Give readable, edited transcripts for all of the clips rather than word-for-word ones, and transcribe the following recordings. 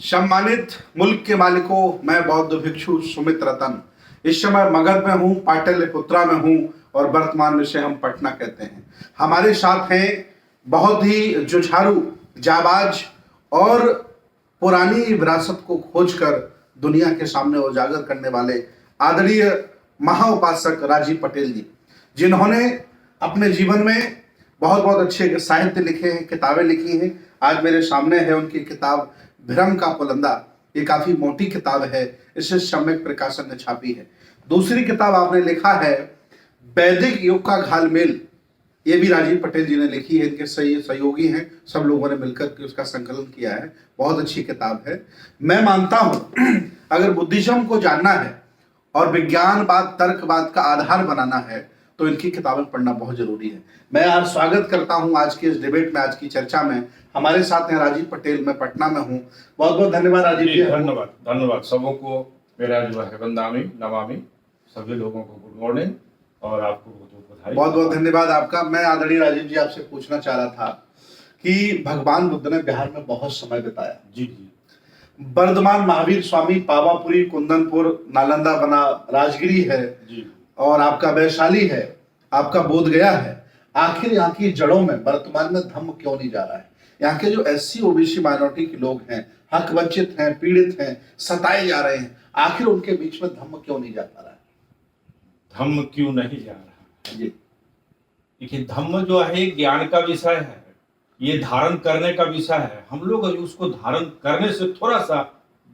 सम्मानित मुल्क के मालिकों, मैं बौद्ध भिक्षु सुमित रतन इस समय मगध में हूँ, पाटलिपुत्रा में हूँ और वर्तमान में से हम पटना कहते हैं। हमारे साथ हैं बहुत ही जुझारू, जाबाज और पुरानी विरासत को खोजकर दुनिया के सामने उजागर करने वाले आदरणीय महाउपासक राजीव पटेल जी, जिन्होंने अपने जीवन में बहुत बहुत अच्छे साहित्य लिखे हैं, किताबें लिखी हैं। आज मेरे सामने है उनकी किताब भ्रम का पुलंदा। ये काफी मोटी किताब है, इसे सम्यक प्रकाशन ने छापी है। दूसरी किताब आपने लिखा है वैदिक युग का घालमेल, ये भी राजीव पटेल जी ने लिखी है। इनके सहयोगी हैं, सब लोगों ने मिलकर के उसका संकलन किया है। बहुत अच्छी किताब है। मैं मानता हूं अगर बुद्धिज्म को जानना है और विज्ञानवाद, तर्कवाद का आधार बनाना है तो इनकी किताबें पढ़ना बहुत जरूरी है। मैं आज स्वागत करता हूं आज की इस डिबेट में, आज की चर्चा में। हमारे साथ हैं राजीव पटेल, मैं पटना में हूं। बहुत बहुत धन्यवाद राजीव जी। धन्यवाद धन्यवाद सबों को मेरा जो है वंदामी नमामि, सभी लोगों को गुड मॉर्निंग और आपको बधाई। बहुत बहुत धन्यवाद आपका। मैं आदरणीय राजीव जी आपसे पूछना चाह रहा था कि भगवान बुद्ध ने बिहार में बहुत समय बिताया। जी जी। वर्धमान महावीर स्वामी, पावापुरी, कुंदनपुर, नालंदा बना, राजगिरी है जी, और आपका वैशाली है, आपका बोध गया है। आखिर यहाँ की जड़ों में वर्तमान में धम्म क्यों नहीं जा रहा है? यहाँ के जो एससी ओबीसी माइनॉरिटी के लोग हैं, हक वंचित हैं, पीड़ित हैं, सताए जा रहे हैं, आखिर उनके बीच में धम्म क्यों नहीं जा पा रहा है? धम्म क्यों नहीं जा रहा है? जी देखिए, धम्म जो है ज्ञान का विषय है, ये धारण करने का विषय है। हम लोग अभी उसको धारण करने से थोड़ा सा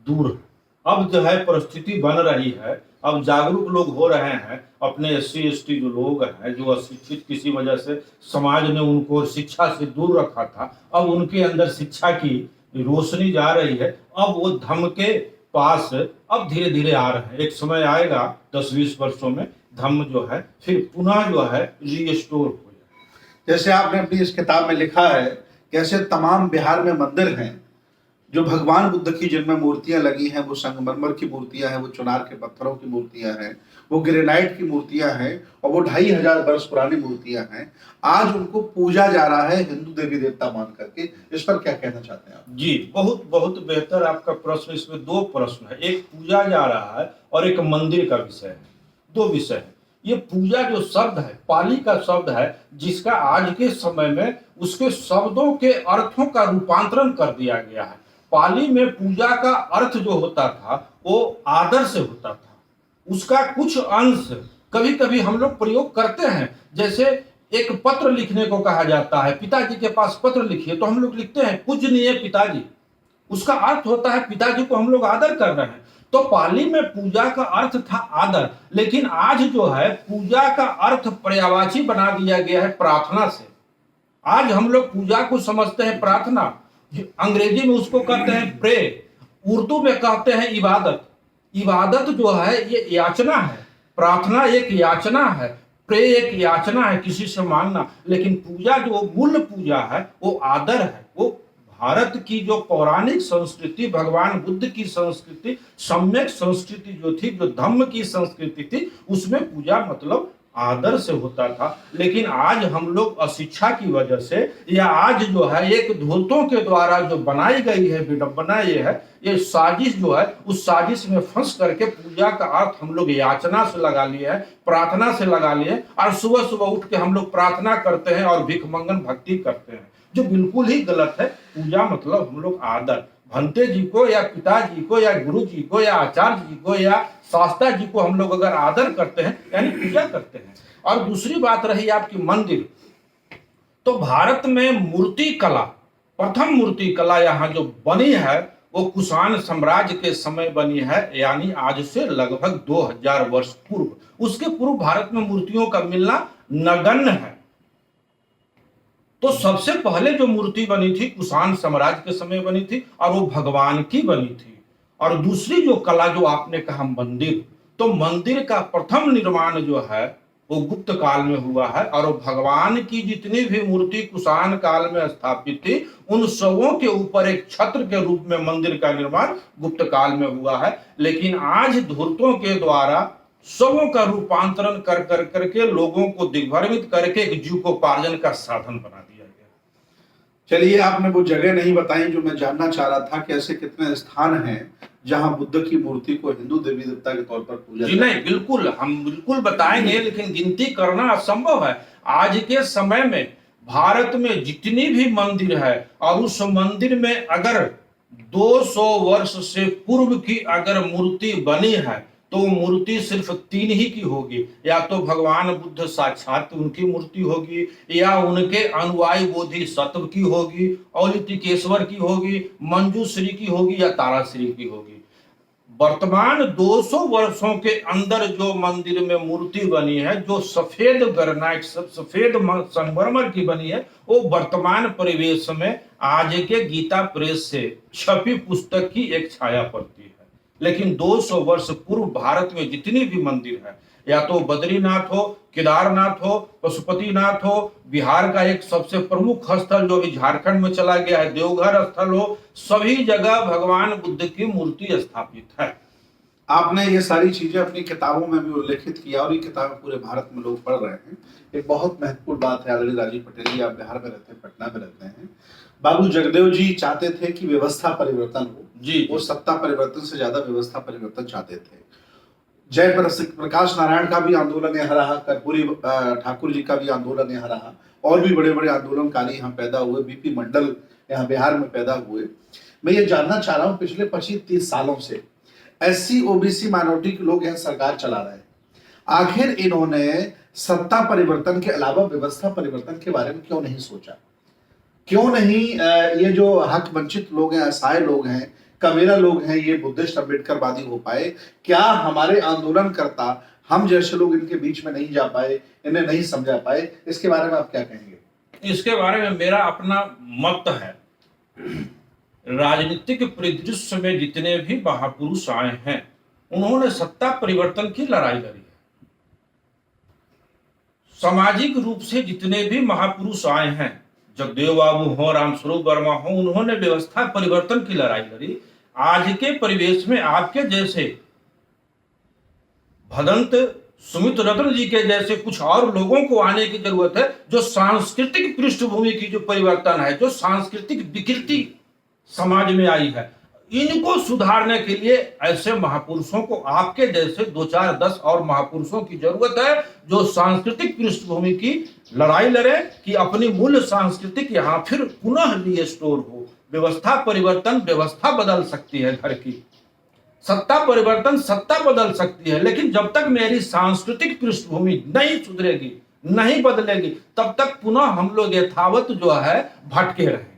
दूर है। अब जो है परिस्थिति बन रही है, अब जागरूक लोग हो रहे हैं। अपने एससी एसटी जो लोग हैं, जो अशिक्षित किसी वजह से समाज ने उनको शिक्षा से दूर रखा था, अब उनके अंदर शिक्षा की रोशनी जा रही है। अब वो धम्म के पास अब धीरे धीरे आ रहे हैं। एक समय आएगा 10-20 वर्षों में धम्म जो है फिर पुनः जो है रीस्टोर हो जाए। जैसे आपने अपनी इस किताब में लिखा है, कैसे तमाम बिहार में मंदिर हैं जो भगवान बुद्ध की जिनमें मूर्तियां लगी हैं, वो संगमरमर की मूर्तियां हैं, वो चुनार के पत्थरों की मूर्तियां हैं, वो ग्रेनाइट की मूर्तियां हैं और वो 2500 वर्ष पुरानी मूर्तियां हैं। आज उनको पूजा जा रहा है हिंदू देवी देवता मान करके। इस पर क्या कहना चाहते हैं आप? जी, बहुत बहुत बेहतर आपका प्रश्न। इसमें दो प्रश्न है, एक पूजा जा रहा है और एक मंदिर का विषय है। दो विषय है। ये पूजा जो शब्द है पाली का शब्द है, जिसका आज के समय में उसके शब्दों के अर्थों का रूपांतरण कर दिया गया है। पाली में पूजा का अर्थ जो होता था वो आदर से होता था। उसका कुछ अंश कभी कभी हम लोग प्रयोग करते हैं। जैसे एक पत्र लिखने को कहा जाता है, पिताजी के पास पत्र लिखिए, तो हम लोग लिखते हैं पूजनीय पिताजी। उसका अर्थ होता है पिताजी को हम लोग आदर कर रहे हैं। तो पाली में पूजा का अर्थ था आदर, लेकिन आज जो है पूजा का अर्थ पर्यायवाची बना दिया गया है प्रार्थना से। आज हम लोग पूजा को समझते हैं प्रार्थना, अंग्रेजी में उसको कहते हैं प्रे, उर्दू में कहते हैं इबादत। इबादत जो है ये याचना है, प्रार्थना एक याचना है, प्रे एक याचना है किसी से मांगना। लेकिन पूजा जो मूल पूजा है वो आदर है। वो भारत की जो पौराणिक संस्कृति, भगवान बुद्ध की संस्कृति, सम्यक संस्कृति जो थी, जो धम्म की संस्कृति थी, उसमें पूजा मतलब आदर से होता था। लेकिन आज हम लोग अशिक्षा की वजह से, या आज जो है एक धूर्तों के द्वारा जो बनाई गई है विडंबना, ये साजिश जो है, उस साजिश में फंस करके पूजा का अर्थ हम लोग याचना से लगा लिए हैं, प्रार्थना से लगा लिए, और सुबह सुबह उठ के हम लोग प्रार्थना करते हैं और भिखमंगन भक्ति करते हैं, जो बिल्कुल ही गलत है। पूजा मतलब हम लोग आदर, भंते जी को या पिताजी को या गुरु जी को या आचार्य जी को या शास्त्रा जी को हम लोग अगर आदर करते हैं यानी पूजा करते हैं। और दूसरी बात रही आपकी मंदिर, तो भारत में मूर्ति कला, प्रथम मूर्ति कला यहाँ जो बनी है वो कुषाण साम्राज्य के समय बनी है, यानी आज से लगभग 2000 वर्ष पूर्व। उसके पूर्व भारत में मूर्तियों का मिलना नगण्य है। तो सबसे पहले जो मूर्ति बनी थी कुषाण साम्राज्य के समय बनी थी और वो भगवान की बनी थी। और दूसरी जो कला जो आपने कहा मंदिर, तो मंदिर का प्रथम निर्माण जो है वो गुप्त काल में हुआ है। और भगवान की जितनी भी मूर्ति कुषाण काल में स्थापित थी, उन सबों के ऊपर एक छत्र के रूप में मंदिर का निर्माण गुप्त काल में हुआ है। लेकिन आज धूर्तों के द्वारा सबों का रूपांतरण कर कर करके लोगों को दिग्भ्रमित करके एक जीविकोपार्जन का साधन बना दिया गया। चलिए, आपने वो जगह नहीं बताई जो मैं जानना चाह रहा था कि ऐसे कितने स्थान हैं जहां बुद्ध की मूर्ति को हिंदू देवी देवता के तौर पर पूजा जी जाता नहीं, बिल्कुल हम बिल्कुल बताएंगे, लेकिन गिनती करना असंभव है। आज के समय में भारत में जितनी भी मंदिर है, और उस मंदिर में अगर 200 वर्ष से पूर्व की अगर मूर्ति बनी है, तो मूर्ति सिर्फ तीन ही की होगी। या तो भगवान बुद्ध साक्षात उनकी मूर्ति होगी, या उनके अनुयायी बोधिसत्व की होगी, औलितिकेश्वर की होगी, मंजूश्री की होगी, या ताराश्री की होगी। वर्तमान 200 वर्षों के अंदर जो मंदिर में मूर्ति बनी है, जो सफेद ग्रेनाइट सफेद संगमरमर की बनी है, वो वर्तमान परिवेश में आज के गीता प्रेस से छपी पुस्तक की एक छाया पड़ती है। लेकिन 200 वर्ष पूर्व भारत में जितनी भी मंदिर है, या तो बद्रीनाथ हो, केदारनाथ हो, पशुपतिनाथ हो, बिहार का एक सबसे प्रमुख स्थल जो अभी झारखंड में चला गया है देवघर स्थल हो, सभी जगह भगवान बुद्ध की मूर्ति स्थापित है। आपने ये सारी चीजें अपनी किताबों में भी उल्लेखित किया, और ये किताबें पूरे भारत में लोग पढ़ रहे हैं। एक बहुत महत्वपूर्ण बात है, आदरणीय राजीव पटेल जी, आप बिहार में रहते हैं, पटना में रहते हैं। बाबू जगदेव जी चाहते थे कि व्यवस्था परिवर्तन हो। जी, वो सत्ता परिवर्तन से ज्यादा व्यवस्था परिवर्तन चाहते थे। जय प्रकाश नारायण का भी आंदोलन यहाँ रहा, कर्पूरी ठाकुर जी का भी आंदोलन यहाँ रहा, और भी बड़े बड़े आंदोलनकारी यहाँ पैदा हुए। बीपी मंडल यहाँ बिहार में पैदा हुए। मैं ये जानना चाह रहा हूँ, पिछले 25-30 सालों से SC OBC माइनॉरिटी के लोग यहाँ सरकार चला रहे हैं। आखिर इन्होंने सत्ता परिवर्तन के अलावा व्यवस्था परिवर्तन के बारे में क्यों नहीं सोचा? क्यों नहीं ये जो हक वंचित लोग हैं, असहाय लोग हैं, कबीरा लोग हैं, ये बुद्धिस्ट अम्बेडकरवादी हो पाए? क्या हमारे आंदोलनकर्ता, हम जैसे लोग इनके बीच में नहीं जा पाए, इन्हें नहीं समझा पाए? इसके बारे में आप क्या कहेंगे? इसके बारे में मेरा अपना मत है। राजनीतिक परिदृश्य में जितने भी महापुरुष आए हैं, उन्होंने सत्ता परिवर्तन की लड़ाई लड़ी है। सामाजिक रूप से जितने भी महापुरुष आए हैं, जगदेव बाबू हो, रामस्वरूप वर्मा हो, उन्होंने व्यवस्था परिवर्तन की लड़ाई लड़ी। आज के परिवेश में आपके जैसे भदंत सुमित रत्न जी के जैसे कुछ और लोगों को आने की जरूरत है, जो सांस्कृतिक पृष्ठभूमि की जो परिवर्तन है, जो सांस्कृतिक विकृति समाज में आई है, इनको सुधारने के लिए ऐसे महापुरुषों को, आपके जैसे 2, 4, 10 और महापुरुषों की जरूरत है, जो सांस्कृतिक पृष्ठभूमि की लड़ाई लड़े कि अपनी मूल सांस्कृतिक यहाँ फिर पुनः रिस्टोर हो। व्यवस्था परिवर्तन व्यवस्था बदल सकती है घर की, सत्ता परिवर्तन सत्ता बदल सकती है, लेकिन जब तक मेरी सांस्कृतिक पृष्ठभूमि नहीं सुधरेगी, नहीं बदलेगी, तब तक पुनः हम लोग यथावत जो है भटके रहेंगे।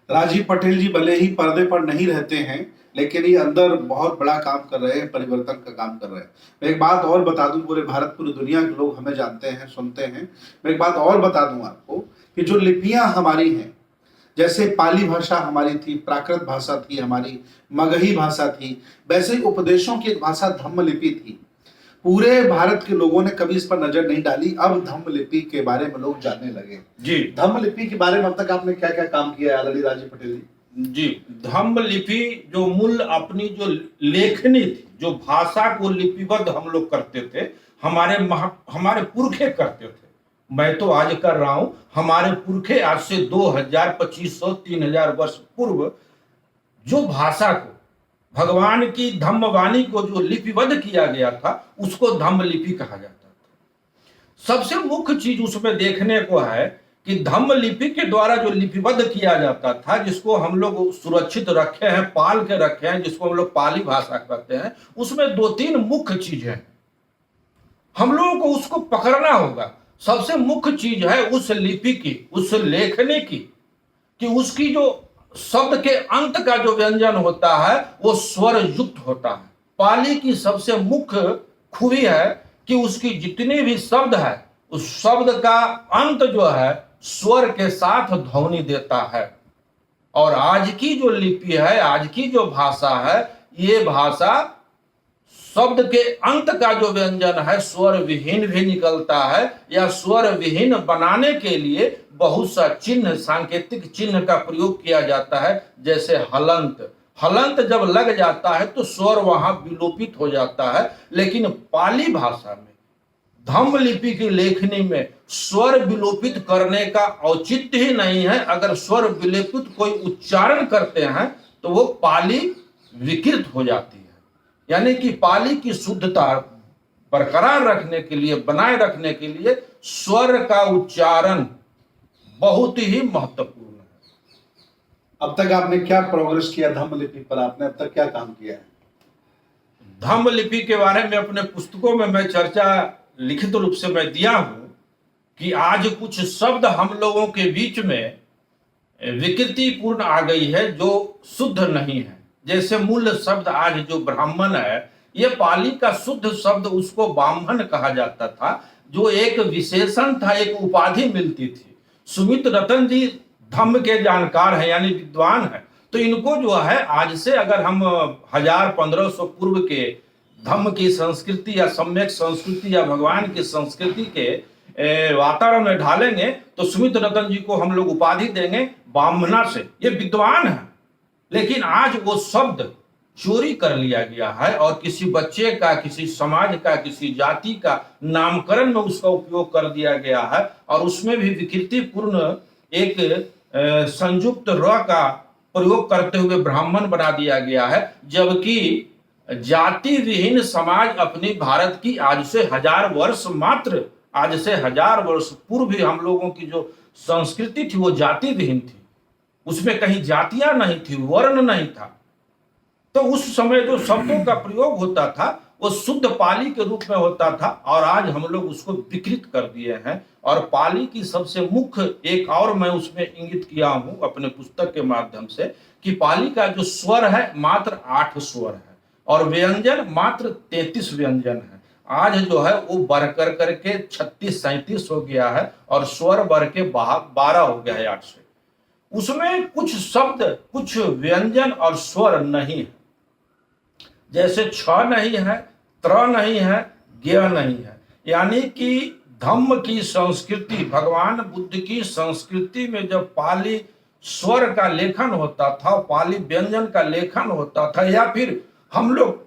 राजीव पटेल जी भले ही पर्दे पर नहीं रहते हैं, लेकिन ये अंदर बहुत बड़ा काम कर रहे हैं, परिवर्तन का काम कर रहे हैं। मैं एक बात और बता दूं, पूरे भारत पूरी दुनिया के लोग हमें जानते हैं, सुनते हैं। मैं एक बात और बता दूं आपको कि जो लिपियां हमारी हैं, जैसे पाली भाषा हमारी थी, प्राकृत भाषा थी हमारी, मगही भाषा थी, वैसे ही उपदेशों की एक भाषा धम्म लिपि थी। पूरे भारत के लोगों ने कभी इस पर नजर नहीं डाली, अब धम्म लिपि के बारे में लोग जानने लगे। जी, धम्म लिपि के बारे में अब तक आपने क्या क्या काम किया है आदरणीय राजीव पटेल जी? जी, धम्म लिपि जो मूल अपनी जो लेखनी थी, जो भाषा को लिपिबद्ध हम लोग करते थे, हमारे पुरखे करते थे। मैं तो आज कर रहा हूं, हमारे पुरखे आज से 2000, 2500, 3000 वर्ष पूर्व जो भाषा को, भगवान की धम्मवाणी को जो लिपिबद्ध किया गया था, उसको धम्म लिपि कहा जाता था। सबसे मुख्य चीज उसमें देखने को है कि धम्म लिपि के द्वारा जो लिपिबद्ध किया जाता था, जिसको हम लोग सुरक्षित रखे हैं, पाल के रखे हैं, जिसको हम लोग पाली भाषा कहते हैं, उसमें 2-3 मुख्य चीजें हैं। हम लोगों को उसको पकड़ना होगा। सबसे मुख्य चीज है उस लिपि की, उस लेखनी की, कि उसकी जो शब्द के अंत का जो व्यंजन होता है वो स्वर युक्त होता है। पाली की सबसे मुख्य खूबी है कि उसकी जितने भी शब्द है, उस शब्द का अंत जो है स्वर के साथ ध्वनि देता है। और आज की जो लिपि है, आज की जो भाषा है, ये भाषा शब्द के अंत का जो व्यंजन है स्वर विहीन भी निकलता है, या स्वर विहीन बनाने के लिए बहुत सा चिन्ह, सांकेतिक चिन्ह का प्रयोग किया जाता है। जैसे हलंत, हलंत जब लग जाता है तो स्वर वहां विलोपित हो जाता है। लेकिन पाली भाषा में धम्म लिपि की लेखनी में स्वर विलोपित करने का औचित्य ही नहीं है। अगर स्वर विलोपित कोई उच्चारण करते हैं तो वो पाली विकृत हो जाती है। यानी कि पाली की शुद्धता बरकरार रखने के लिए, बनाए रखने के लिए स्वर का उच्चारण बहुत ही महत्वपूर्ण है। अब तक आपने क्या प्रोग्रेस किया धम्म लिपि पर? आपने अब तक क्या काम किया है? धम्म लिपि के बारे में अपने पुस्तकों में मैं चर्चा लिखित रूप से मैं दिया हूं कि आज कुछ शब्द हम लोगों के बीच में विकृतिपूर्ण आ गई है जो शुद्ध नहीं है। जैसे मूल शब्द आज जो ब्राह्मण है, ये पाली का शुद्ध शब्द उसको ब्राह्मण कहा जाता था, जो एक विशेषण था, एक उपाधि मिलती थी। सुमित रतन जी धम्म के जानकार हैं, यानी विद्वान है, तो इनको जो है आज से अगर हम 1000-1500 पूर्व के धम्म की संस्कृति या सम्यक संस्कृति या भगवान की संस्कृति के वातावरण में ढालेंगे तो सुमित रतन जी को हम लोग उपाधि देंगे ब्राह्मणा से, ये विद्वान है। लेकिन आज वो शब्द चोरी कर लिया गया है और किसी बच्चे का, किसी समाज का, किसी जाति का नामकरण में उसका उपयोग कर दिया गया है और उसमें भी विकृतिपूर्ण एक संयुक्त र का प्रयोग करते हुए ब्राह्मण बना दिया गया है। जबकि जाति विहीन समाज अपनी भारत की आज से 1000 वर्ष, मात्र आज से 1000 वर्ष पूर्व ही हम लोगों की जो संस्कृति थी वो जाति विहीन थी। उसमें कहीं जातियां नहीं थी, वर्ण नहीं था। तो उस समय जो शब्दों का प्रयोग होता था वो शुद्ध पाली के रूप में होता था और आज हम लोग उसको विकृत कर दिए हैं। और पाली की सबसे मुख्य एक और मैं उसमें इंगित किया हूं अपने पुस्तक के माध्यम से कि पाली का जो स्वर है मात्र 8 स्वर है और व्यंजन मात्र 33 व्यंजन है। आज जो है वो बढ़ कर करके 36-37 हो गया है और स्वर बढ़ के 12 हो गया है 8 से। उसमें कुछ शब्द, कुछ व्यंजन और स्वर नहीं है, जैसे छ नहीं है, त्र नहीं है, ज्ञ नहीं है। यानी कि धम्म की संस्कृति, भगवान बुद्ध की संस्कृति में जब पाली स्वर का लेखन होता था, पाली व्यंजन का लेखन होता था, या फिर हम लोग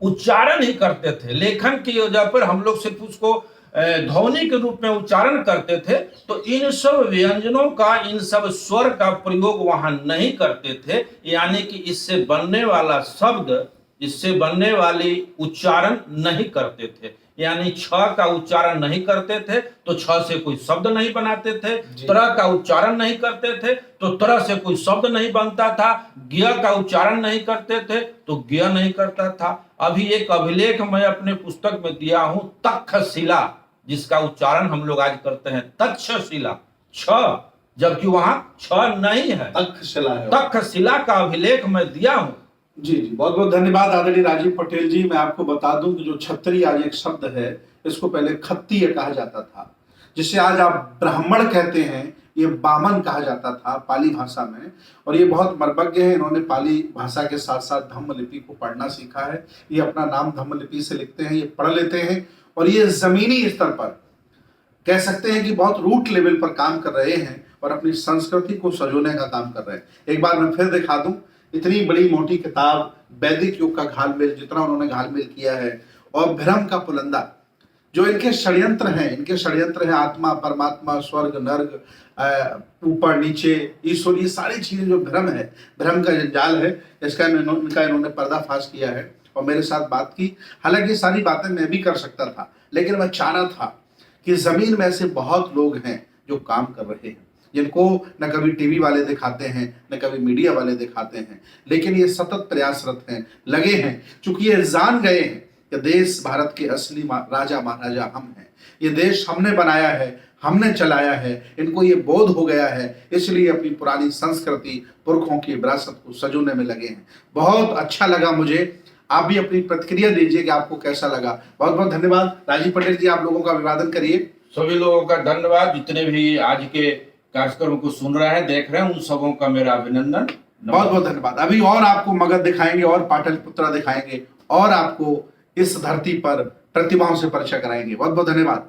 उच्चारण ही करते थे, लेखन की वजह पर हम लोग सिर्फ उसको ध्वनि के रूप में उच्चारण करते थे, तो इन सब व्यंजनों का, इन सब स्वर का प्रयोग वहां नहीं करते थे। यानी कि इससे बनने वाला शब्द, इससे बनने वाली उच्चारण नहीं करते थे। यानी छ का उच्चारण नहीं करते थे तो छ से कोई शब्द नहीं बनाते थे, तरह का उच्चारण नहीं करते थे तो तरह से कोई शब्द नहीं बनता था, ज्ञ का उच्चारण नहीं करते थे तो ज्ञ नहीं करता था। अभी एक अभिलेख मैं अपने पुस्तक में दिया हूं, तक्षशिला, जिसका उच्चारण हम लोग आज करते हैं तक्षशिला, छ, जबकि वहां छ नहीं है, तक्षशिला है। तक्षशिला का अभिलेख मैं दिया हूं। जी जी, बहुत बहुत धन्यवाद आदरणीय राजीव पटेल जी। मैं आपको बता दूं कि जो छत्री आज एक शब्द है, इसको पहले खत्तीय कहा जाता था, जिसे आज आप ब्राह्मण कहते हैं, ये बामन कहा जाता था पाली भाषा में। और ये बहुत मर्मज्ञ है, इन्होंने पाली भाषा के साथ साथ धम्म लिपि को पढ़ना सीखा है। ये अपना नाम धम्म लिपि से लिखते हैं, ये पढ़ लेते हैं और ये जमीनी स्तर पर कह सकते हैं कि बहुत रूट लेवल पर काम कर रहे हैं और अपनी संस्कृति को सजोने का काम कर रहे हैं। एक बार मैं फिर दिखा दूं, इतनी बड़ी मोटी किताब, वैदिक युग का घालमेल, जितना उन्होंने घालमेल किया है, और भ्रम का पुलंदा, जो इनके षड्यंत्र हैं, इनके षड्यंत्र हैं आत्मा, परमात्मा, स्वर्ग, नर्क, ऊपर नीचे, ईश्वर, ये सारी चीजें जो भ्रम है, भ्रम का जाल है, इसका इन्होंने पर्दाफाश किया है और मेरे साथ बात की। हालांकि ये सारी बातें मैं भी कर सकता था, लेकिन मैं चाह रहा था कि जमीन में ऐसे बहुत लोग हैं जो काम कर रहे हैं, जिनको न कभी टीवी वाले दिखाते हैं, न कभी मीडिया वाले दिखाते हैं, लेकिन ये सतत प्रयासरत हैं, लगे हैं, चूंकि ये जान गए हैं कि देश भारत के असली राजा महाराजा हम हैं, ये देश हमने बनाया है, हमने चलाया है, इनको ये बोध हो गया है, इसलिए अपनी पुरानी संस्कृति, पुरखों की विरासत को सजोने में लगे हैं। बहुत अच्छा लगा मुझे, आप भी अपनी प्रतिक्रिया दीजिए कि आपको कैसा लगा। बहुत बहुत धन्यवाद राजीव पटेल जी, आप लोगों का अभिवादन करिए। सभी लोगों का धन्यवाद, जितने भी आज के कार्यक्रम को सुन रहे हैं, देख रहे हैं, उन सबों का मेरा अभिनंदन। बहुत बहुत धन्यवाद। अभी और आपको मगध दिखाएंगे और पाटलिपुत्रा दिखाएंगे और आपको इस धरती पर प्रतिमाओं से परिचय कराएंगे। बहुत बहुत धन्यवाद।